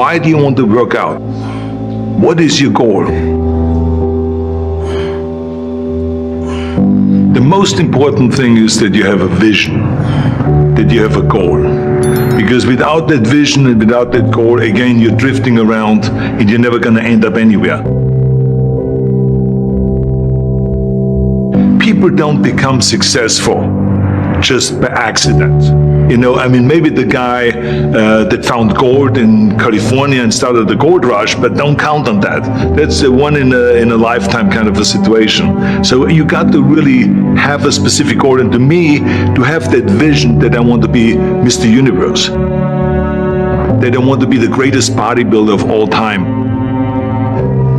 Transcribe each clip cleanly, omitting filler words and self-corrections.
Why do you want to work out? What is your goal? The most important thing is that you have a vision, that you have a goal. Because without that vision and without that goal, again, you're drifting around and you're never going to end up anywhere. People don't become successful just by accident. Maybe the guy that found gold in California and started the gold rush, but don't count on that. That's a one in a lifetime kind of a situation. So you got to really have a specific goal. And to me, to have that vision that I want to be Mr. Universe, that I want to be the greatest bodybuilder of all time.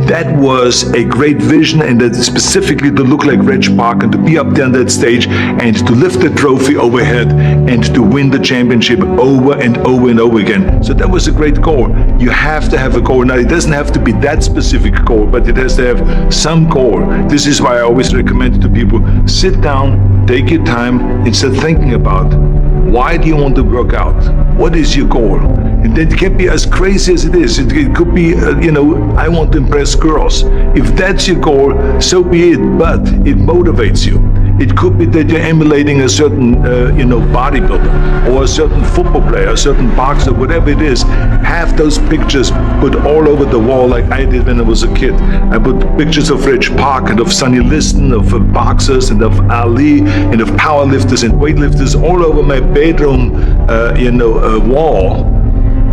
That was a great vision, and that specifically to look like Reg Park and to be up there on that stage and to lift the trophy overhead and to win the championship over and over and over again. So that was a great goal. You have to have a goal. Now, it doesn't have to be that specific goal, but it has to have some goal. This is why I always recommend to people, sit down, take your time, and start thinking about, why do you want to work out? What is your goal? And it can be as crazy as it is. It could be, I want to impress girls. If that's your goal, so be it, but it motivates you. It could be that you're emulating a certain, bodybuilder or a certain football player, a certain boxer, whatever it is. Have those pictures put all over the wall like I did when I was a kid. I put pictures of Reg Park and of Sonny Liston, of boxers and of Ali and of powerlifters and weightlifters all over my bedroom, wall.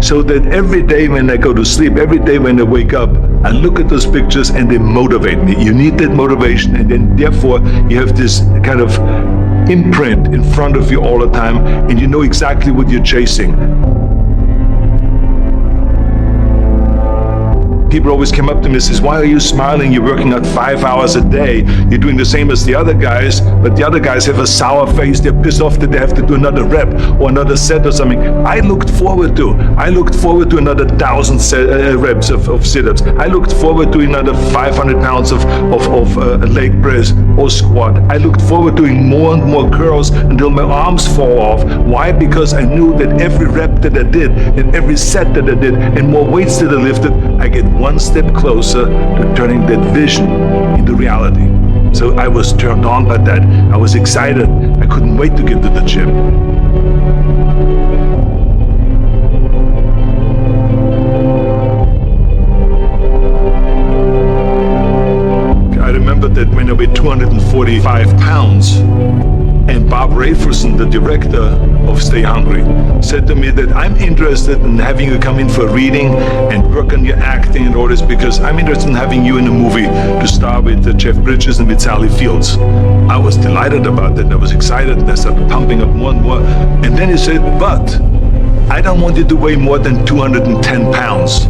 So that every day when I go to sleep, every day when I wake up, I look at those pictures and they motivate me. You need that motivation, and then therefore you have this kind of imprint in front of you all the time, and you know exactly what you're chasing. People always come up to me and says, why are you smiling? You're working out 5 hours a day. You're doing the same as the other guys, but the other guys have a sour face. They're pissed off that they have to do another rep or another set or something. I looked forward to another 1,000 reps of sit-ups. I looked forward to another 500 pounds of leg press or squat. I looked forward to doing more and more curls until my arms fall off. Why? Because I knew that every rep that I did and every set that I did and more weights that I lifted, I get one step closer to turning that vision into reality. So I was turned on by that. I was excited. I couldn't wait to get to the gym. I remember that when I weighed 245 pounds, and Bob Raferson, the director of Stay Hungry, said to me that I'm interested in having you come in for a reading and work on your acting and all this, because I'm interested in having you in a movie to star with Jeff Bridges and with Sally Fields. I was delighted about that. I was excited, and I started pumping up more and more. And then he said, but I don't want you to weigh more than 210 pounds.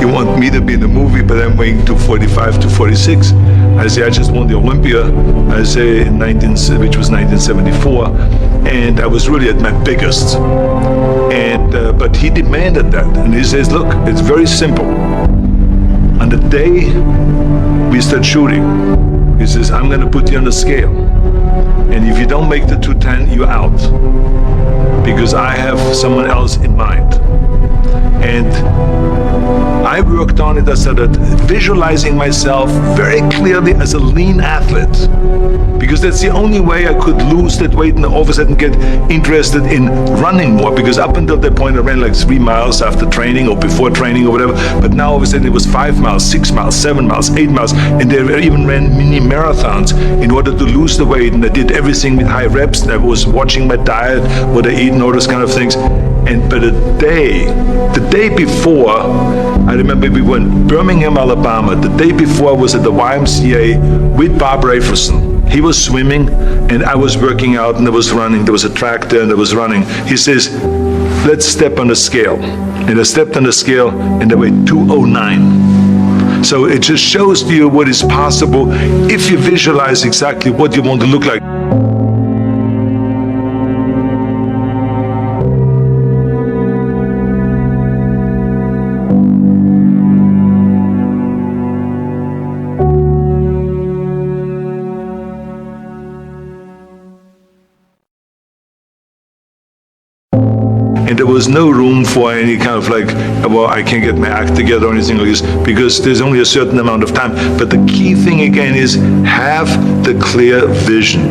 You want me to be in the movie, but I'm weighing 245 to 46. I say, I just won the Olympia, I say, which was 1974, and I was really at my biggest. And but he demanded that, and he says, look, it's very simple. On the day we start shooting, he says, I'm going to put you on the scale, and if you don't make the 210, you're out, because I have someone else in mind. And I worked on it. I started visualizing myself very clearly as a lean athlete, because that's the only way I could lose that weight and all of a sudden get interested in running more, because up until that point I ran like 3 miles after training or before training or whatever, but now all of a sudden it was 5 miles, 6 miles, 7 miles, 8 miles, and they even ran mini marathons in order to lose the weight, and I did everything with high reps, and I was watching my diet, what I eat and all those kind of things. And but the day before, I remember we were in Birmingham, Alabama. The day before I was at the YMCA with Bob Raferson. He was swimming and I was working out and I was running. There was a track there and I was running. He says, let's step on the scale. And I stepped on the scale and I weighed 209. So it just shows to you what is possible if you visualize exactly what you want to look like. And there was no room for any kind of like, well, I can't get my act together or anything like this, because there's only a certain amount of time. But the key thing again is have the clear vision.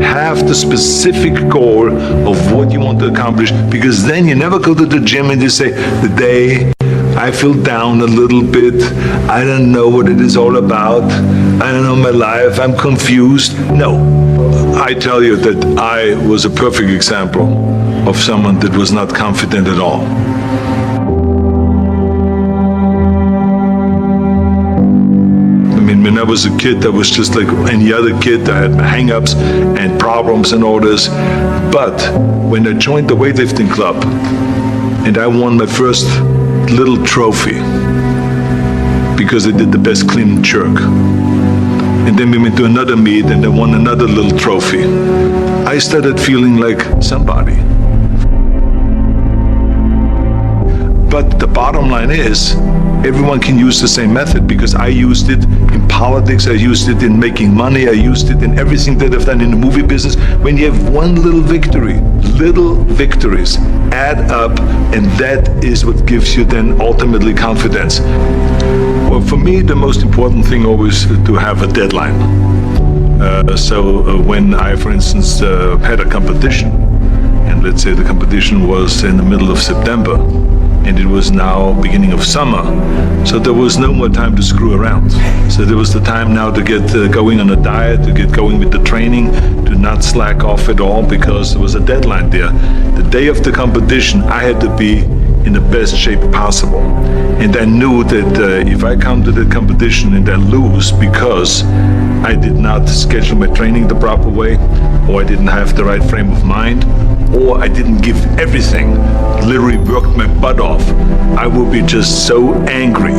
Have the specific goal of what you want to accomplish, because then you never go to the gym and you say, the day I feel down a little bit, I don't know what it is all about, I don't know my life, I'm confused. No, I tell you that I was a perfect example of someone that was not confident at all. I mean, when I was a kid, I was just like any other kid. I had my hang-ups and problems and all this. But when I joined the weightlifting club and I won my first little trophy because I did the best clean and jerk, and then we went to another meet and I won another little trophy, I started feeling like somebody. But the bottom line is, everyone can use the same method, because I used it in politics, I used it in making money, I used it in everything that I've done in the movie business. When you have one little victory, little victories add up, and that is what gives you then ultimately confidence. Well, for me, the most important thing always to have a deadline. So when I, for instance, had a competition, and let's say the competition was in the middle of September, and it was now beginning of summer, so there was no more time to screw around. So there was the time now to get going on a diet, to get going with the training, to not slack off at all, because there was a deadline there. The day of the competition, I had to be in the best shape possible. And I knew that if I come to the competition and I lose because I did not schedule my training the proper way, or I didn't have the right frame of mind, or I didn't give everything, literally worked my butt off, I will be just so angry.